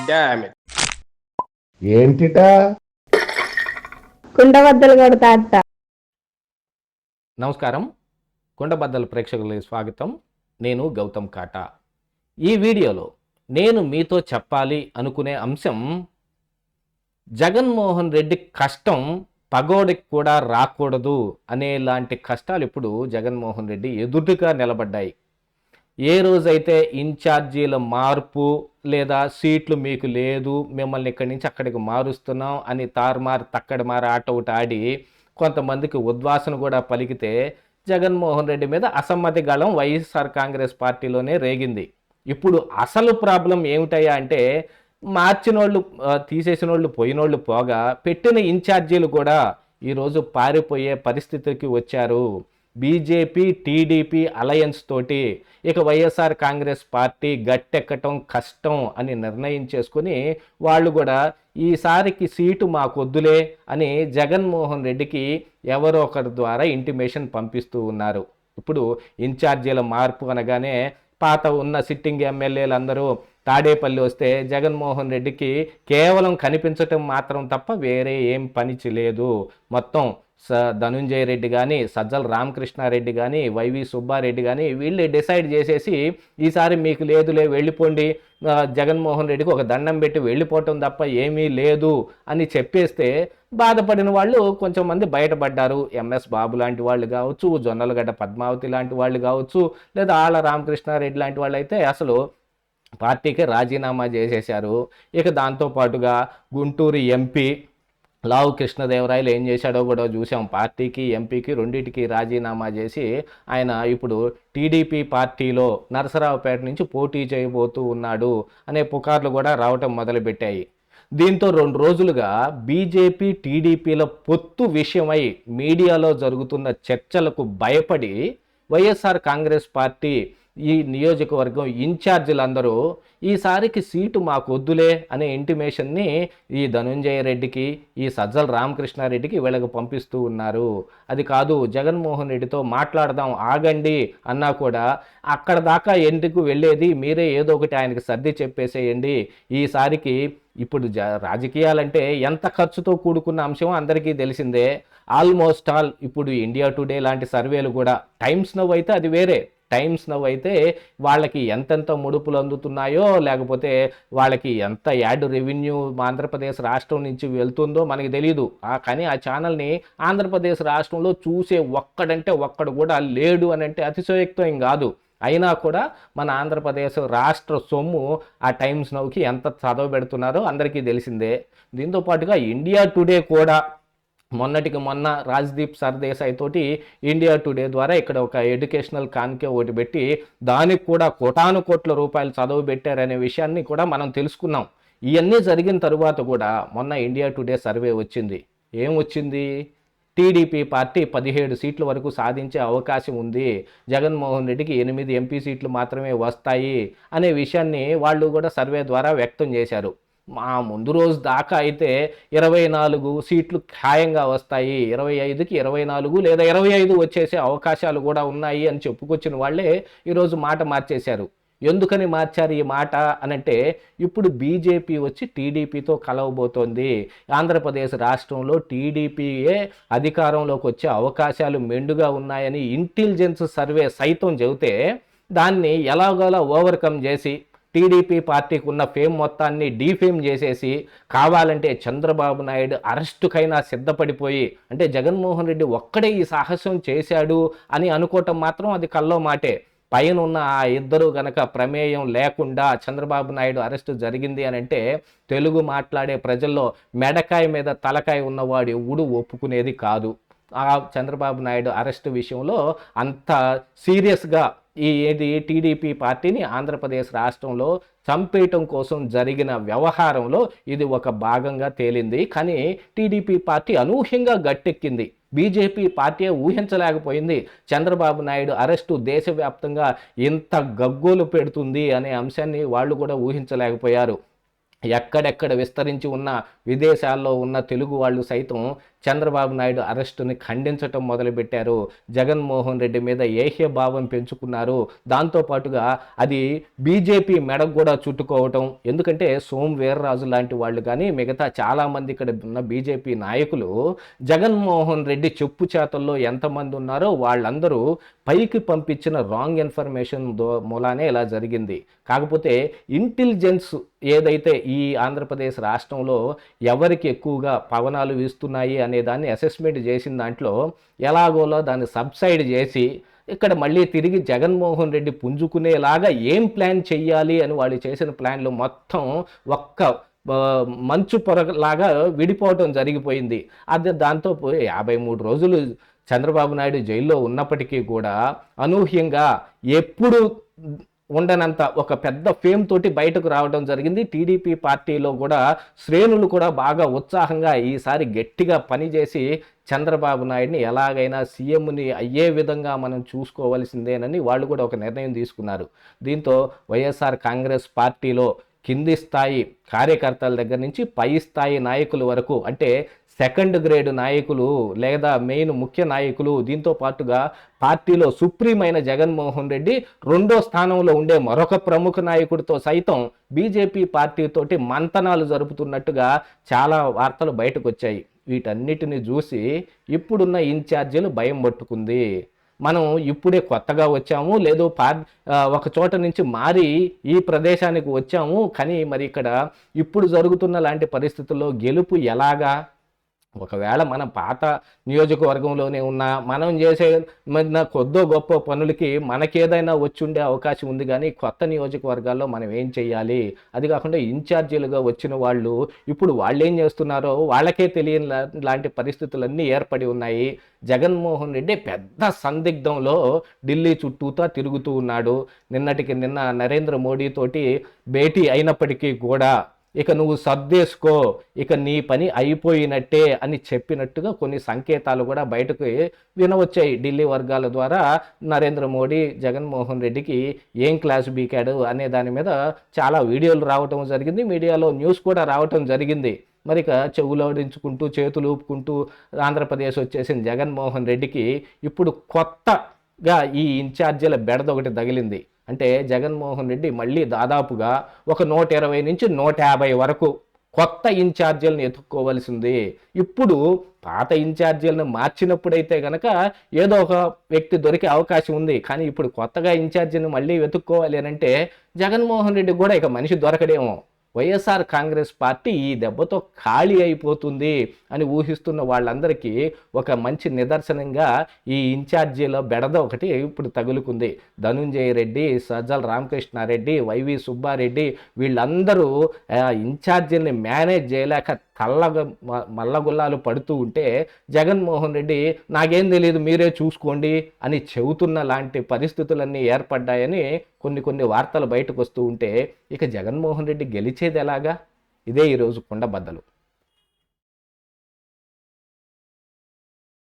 Damn it. ఏంటిటా కుండబద్దలు కొడతా అత్త. నమస్కారం, కుండబద్దల ప్రేక్షకులకి స్వాగతం. నేను గౌతమ్ కాటా. ఈ వీడియోలో నేను మీతో చెప్పాలి అనుకునే అంశం, జగన్మోహన్ రెడ్డి కష్టం పగోడికి కూడా రాకూడదు అనేలాంటి కష్టాలు ఇప్పుడు జగన్మోహన్ రెడ్డి ఎదురుగా నిలబడ్డాయి. ఏ రోజైతే ఇన్ఛార్జీల మార్పు లేదా సీట్లు మీకు లేదు, మిమ్మల్ని ఇక్కడి నుంచి అక్కడికి మారుస్తున్నాం అని తారుమారు తక్కడమారు ఆట ఒకటి ఆడి కొంతమందికి ఉద్వాసన కూడా పలికితే జగన్మోహన్ రెడ్డి మీద అసమ్మతి గళం వైఎస్ఆర్ కాంగ్రెస్ పార్టీలోనే రేగింది. ఇప్పుడు అసలు ప్రాబ్లం ఏమిటయ్యా అంటే, మార్చిన వాళ్ళు తీసేసిన వాళ్ళు పోయినోళ్ళు పోగా పెట్టిన ఇన్ఛార్జీలు కూడా ఈరోజు పారిపోయే పరిస్థితికి వచ్చారు. బీజేపీ టీడీపీ అలయన్స్ తోటి ఇక వైఎస్ఆర్ కాంగ్రెస్ పార్టీ గట్టెక్కటం కష్టం అని నిర్ణయం చేసుకుని వాళ్ళు కూడా ఈసారికి సీటు మాకొద్దులే అని జగన్మోహన్ రెడ్డికి ఎవరో ఒకరి ద్వారా ఇంటిమేషన్ పంపిస్తూ ఉన్నారు. ఇప్పుడు ఇన్ఛార్జీల మార్పు అనగానే పాత ఉన్న సిట్టింగ్ ఎమ్మెల్యేలు అందరూ తాడేపల్లి వస్తే జగన్మోహన్ రెడ్డికి కేవలం కనిపించటం మాత్రం తప్ప వేరే ఏం పని లేదు. మొత్తం ధనుంజయ రెడ్డి కానీ, సజ్జల రామకృష్ణారెడ్డి కానీ, వైవి సుబ్బారెడ్డి కానీ వీళ్ళే డిసైడ్ చేసేసి ఈసారి మీకు లేదులే వెళ్ళిపోండి, జగన్మోహన్ రెడ్డికి ఒక దండం పెట్టి వెళ్ళిపోవటం తప్ప ఏమీ లేదు అని చెప్పేస్తే బాధపడిన వాళ్ళు కొంచెం మంది బయటపడ్డారు. ఎంఎస్ బాబు లాంటి వాళ్ళు కావచ్చు, జొన్నలగడ్డ పద్మావతి లాంటి వాళ్ళు కావచ్చు, లేదా ఆళ్ళ రామకృష్ణారెడ్డి లాంటి వాళ్ళు అయితే అసలు పార్టీకి రాజీనామా చేసేశారు. ఇక దాంతోపాటుగా గుంటూరు ఎంపీ లావు కృష్ణదేవరాయలు ఏం చేశాడో కూడా చూసాం. పార్టీకి ఎంపీకి రెండింటికి రాజీనామా చేసి ఆయన ఇప్పుడు టీడీపీ పార్టీలో నరసరావుపేట నుంచి పోటీ చేయబోతూ ఉన్నాడు అనే పుకార్లు కూడా రావటం మొదలుపెట్టాయి. దీంతో 2 రోజులుగా బీజేపీ టీడీపీల పొత్తు విషయమై మీడియాలో జరుగుతున్న చర్చలకు భయపడి వైఎస్ఆర్ కాంగ్రెస్ పార్టీ ఈ నియోజకవర్గం ఇన్ఛార్జీలందరూ ఈసారికి సీటు మాకు వద్దులే అనే ఇంటిమేషన్ని ఈ ధనుంజయ రెడ్డికి, ఈ సజ్జల రామకృష్ణారెడ్డికి వీళ్ళకి పంపిస్తూ ఉన్నారు. అది కాదు, జగన్మోహన్ రెడ్డితో మాట్లాడదాం ఆగండి అన్నా కూడా అక్కడ దాకా ఎందుకు వెళ్ళేది, మీరే ఏదో ఒకటి ఆయనకి సర్ది చెప్పేసేయండి. ఈసారికి ఇప్పుడు రాజకీయాలంటే ఎంత ఖర్చుతో కూడుకున్న అంశం అందరికీ తెలిసిందే. ఆల్మోస్ట్ ఆల్ ఇప్పుడు ఇండియా టుడే లాంటి సర్వేలు కూడా, టైమ్స్ నౌ అయితే అది వేరే, టైమ్స్ నౌ అయితే వాళ్ళకి ఎంతెంత ముడుపులు అందుతున్నాయో, లేకపోతే వాళ్ళకి ఎంత యాడ్ రెవెన్యూ ఆంధ్రప్రదేశ్ రాష్ట్రం నుంచి వెళ్తుందో మనకి తెలియదు. కానీ ఆ ఛానల్ని ఆంధ్రప్రదేశ్ రాష్ట్రంలో చూసే ఒక్కడంటే ఒక్కడు కూడా లేడు అని అంటే అతిశయోక్తం కాదు. అయినా కూడా మన ఆంధ్రప్రదేశ్ రాష్ట్ర సొమ్ము ఆ టైమ్స్ నౌకి ఎంత చదవ పెడుతున్నారో అందరికీ తెలిసిందే. దీంతో పాటుగా ఇండియా టుడే కూడా మొన్నటికి మొన్న రాజ్దీప్ సర్దేశాయ్ తోటి ఇండియా టుడే ద్వారా ఇక్కడ ఒక ఎడ్యుకేషనల్ కాన్కేవ్ ఒకటి పెట్టి దానికి కూడా కోటాను కోట్ల రూపాయలు చదువు పెట్టారనే విషయాన్ని కూడా మనం తెలుసుకున్నాం. ఇవన్నీ జరిగిన తరువాత కూడా మొన్న ఇండియా టుడే సర్వే వచ్చింది. ఏం వచ్చింది? టీడీపీ పార్టీ 17 సీట్ల వరకు సాధించే అవకాశం ఉంది, జగన్మోహన్ రెడ్డికి 8 ఎంపీ సీట్లు మాత్రమే వస్తాయి అనే విషయాన్ని వాళ్ళు కూడా సర్వే ద్వారా వ్యక్తం చేశారు. మా ముందు రోజు దాకా అయితే 24 సీట్లు ఖాయంగా వస్తాయి, 25కి 24 లేదా 25 వచ్చేసే అవకాశాలు కూడా ఉన్నాయి అని చెప్పుకొచ్చిన వాళ్ళే ఈరోజు మాట మార్చేశారు. ఎందుకని మార్చారు ఈ మాట అనంటే, ఇప్పుడు బీజేపీ వచ్చి టీడీపీతో కలవబోతోంది. ఆంధ్రప్రదేశ్ రాష్ట్రంలో టీడీపీయే అధికారంలోకి వచ్చే అవకాశాలు మెండుగా ఉన్నాయని ఇంటెలిజెన్స్ సర్వే సైతం చెబితే దాన్ని ఎలాగోలా ఓవర్కమ్ చేసి టీడీపీ పార్టీకి ఉన్న ఫేమ్ మొత్తాన్ని డీఫేమ్ చేసేసి కావాలంటే చంద్రబాబు నాయుడు అరెస్టుకైనా సిద్ధపడిపోయి, అంటే జగన్మోహన్ రెడ్డి ఒక్కడే ఈ సాహసం చేశాడు అని అనుకోవటం మాత్రం అది కల్లో మాటే. పైన ఉన్న ఆ ఇద్దరు గనక ప్రమేయం లేకుండా చంద్రబాబు నాయుడు అరెస్టు జరిగింది అని అంటే తెలుగు మాట్లాడే ప్రజల్లో మెడకాయ మీద తలకాయ ఉన్నవాడు ఎవడు ఒప్పుకునేది కాదు. ఆ చంద్రబాబు నాయుడు అరెస్టు విషయంలో అంత సీరియస్గా ఏది టీడీపీ పార్టీని ఆంధ్రప్రదేశ్ రాష్ట్రంలో చంపేయటం కోసం జరిగిన వ్యవహారంలో ఇది ఒక భాగంగా తేలింది. కానీ టీడీపీ పార్టీ అనూహ్యంగా గట్టెక్కింది. బీజేపీ పార్టీ ఊహించలేకపోయింది చంద్రబాబు నాయుడు అరెస్టు దేశవ్యాప్తంగా ఇంత గగ్గోలు పెడుతుంది అనే అంశాన్ని వాళ్ళు కూడా ఊహించలేకపోయారు. ఎక్కడెక్కడ విస్తరించి ఉన్న విదేశాల్లో ఉన్న తెలుగు వాళ్ళు సైతం చంద్రబాబు నాయుడు అరెస్టుని ఖండించటం మొదలుపెట్టారు. జగన్మోహన్ రెడ్డి మీద ఏహ్యభావం పెంచుకున్నారు. దాంతోపాటుగా అది బీజేపీ మెడకు కూడా చుట్టుకోవటం. ఎందుకంటే సోము వీర్రాజు లాంటి వాళ్ళు కానీ మిగతా చాలామంది ఇక్కడ ఉన్న బీజేపీ నాయకులు జగన్మోహన్ రెడ్డి చెప్పు చేతల్లో ఎంతమంది ఉన్నారో వాళ్ళందరూ పైకి పంపించిన రాంగ్ ఇన్ఫర్మేషన్ మూలానే ఇలా జరిగింది. కాకపోతే ఇంటెలిజెన్స్ ఏదైతే ఈ ఆంధ్రప్రదేశ్ రాష్ట్రంలో ఎవరికి ఎక్కువగా పవనాలు వీస్తున్నాయి అనే దాన్ని అసెస్మెంట్ చేసిన దాంట్లో ఎలాగోలో దాన్ని సబ్సైడ్ చేసి ఇక్కడ మళ్ళీ తిరిగి జగన్మోహన్ రెడ్డి పుంజుకునేలాగా ఏం ప్లాన్ చెయ్యాలి అని వాళ్ళు చేసిన ప్లాన్లు మొత్తం ఒక్క మంచు పొరలాగా విడిపోవటం జరిగిపోయింది. అది దాంతో 53 రోజులు చంద్రబాబు నాయుడు జైల్లో ఉన్నప్పటికీ కూడా అనూహ్యంగా ఎప్పుడు ఉండనంత ఒక పెద్ద ఫేమ్ తోటి బయటకు రావడం జరిగింది. టీడీపీ పార్టీలో కూడా శ్రేణులు కూడా బాగా ఉత్సాహంగా ఈసారి గట్టిగా పనిచేసి చంద్రబాబు నాయుడిని ఎలాగైనా సీఎంని అయ్యే విధంగా మనం చూసుకోవాల్సిందేనని వాళ్ళు కూడా ఒక నిర్ణయం తీసుకున్నారు. దీంతో వైఎస్ఆర్ కాంగ్రెస్ పార్టీలో కింది స్థాయి కార్యకర్తల దగ్గర నుంచి పై స్థాయి నాయకుల వరకు, అంటే సెకండ్ గ్రేడ్ నాయకులు లేదా మెయిన్ ముఖ్య నాయకులు, దీంతో పాటుగా పార్టీలో సుప్రీమైన జగన్మోహన్ రెడ్డి రెండో స్థానంలో ఉండే మరొక ప్రముఖ నాయకుడితో సైతం బీజేపీ పార్టీతోటి మంతనాలు జరుపుతున్నట్టుగా చాలా వార్తలు బయటకు వచ్చాయి. వీటన్నిటిని చూసి ఇప్పుడున్న ఇన్ఛార్జీలు భయం పట్టుకుంది. మనం ఇప్పుడే కొత్తగా వచ్చాము, లేదు ఒక చోట నుంచి మారి ఈ ప్రదేశానికి వచ్చాము, కానీ మరి ఇక్కడ ఇప్పుడు జరుగుతున్న లాంటి పరిస్థితుల్లో గెలుపు ఎలాగా? ఒకవేళ మనం పాత నియోజకవర్గంలోనే ఉన్నా మనం చేసే కొద్దో గొప్ప పనులకి మనకేదైనా వచ్చి ఉండే అవకాశం ఉంది, కానీ కొత్త నియోజకవర్గాల్లో మనం ఏం చేయాలి? అది కాకుండా ఇన్ఛార్జీలుగా వచ్చిన వాళ్ళు ఇప్పుడు వాళ్ళు ఏం చేస్తున్నారో వాళ్ళకే తెలియని లాంటి పరిస్థితులన్నీ ఏర్పడి ఉన్నాయి. జగన్మోహన్ రెడ్డి పెద్ద సందిగ్ధంలో ఢిల్లీ చుట్టూతా తిరుగుతూ ఉన్నాడు. నిన్నటికి నిన్న నరేంద్ర మోడీ తోటి భేటీ అయినప్పటికీ కూడా ఇక నువ్వు సర్దేసుకో, ఇక నీ పని అయిపోయినట్టే అని చెప్పినట్టుగా కొన్ని సంకేతాలు కూడా బయటకు వినవచ్చాయి ఢిల్లీ వర్గాల ద్వారా. నరేంద్ర మోడీ జగన్మోహన్ రెడ్డికి ఏం క్లాస్ బీకాడు అనే దాని మీద చాలా వీడియోలు రావటం జరిగింది, మీడియాలో న్యూస్ కూడా రావటం జరిగింది. మరి ఇక చెవులోడించుకుంటూ చేతులు ఊపుకుంటూ ఆంధ్రప్రదేశ్ వచ్చేసిన జగన్మోహన్ రెడ్డికి ఇప్పుడు కొత్తగా ఈ ఇన్ఛార్జీల బెడద ఒకటి తగిలింది. అంటే జగన్మోహన్ రెడ్డి మళ్ళీ దాదాపుగా ఒక 120 నుంచి 150 వరకు కొత్త ఇన్ఛార్జీలను ఎత్తుక్కోవాల్సింది. ఇప్పుడు పాత ఇన్ఛార్జీలను మార్చినప్పుడైతే కనుక ఏదో ఒక వ్యక్తి దొరికే అవకాశం ఉంది, కానీ ఇప్పుడు కొత్తగా ఇన్ఛార్జీని మళ్ళీ వెతుక్కోవాలి అని అంటే జగన్మోహన్ రెడ్డి కూడా ఇక మనిషి దొరకడేమో. వైఎస్ఆర్ కాంగ్రెస్ పార్టీ ఈ దెబ్బతో ఖాళీ అయిపోతుంది అని ఊహిస్తున్న వాళ్ళందరికీ ఒక మంచి నిదర్శనంగా ఈ ఇన్ఛార్జీల బెడద ఒకటి ఇప్పుడు తగులుకుంది. ధనుంజయ రెడ్డి, సజ్జల రామకృష్ణారెడ్డి, వైవి సుబ్బారెడ్డి వీళ్ళందరూ ఇన్ఛార్జీల్ని మేనేజ్ చేయలేక మల్లగుల్లాలు పడుతూ ఉంటే జగన్మోహన్ రెడ్డి నాకేం తెలియదు మీరే చూసుకోండి అని చెబుతున్న లాంటి పరిస్థితులన్నీ ఏర్పడ్డాయని కొన్ని వార్తలు బయటకు వస్తూ ఉంటే ఇక జగన్మోహన్ రెడ్డి గెలిచేది ఎలాగా? ఇదే ఈరోజు కుండబద్దలు.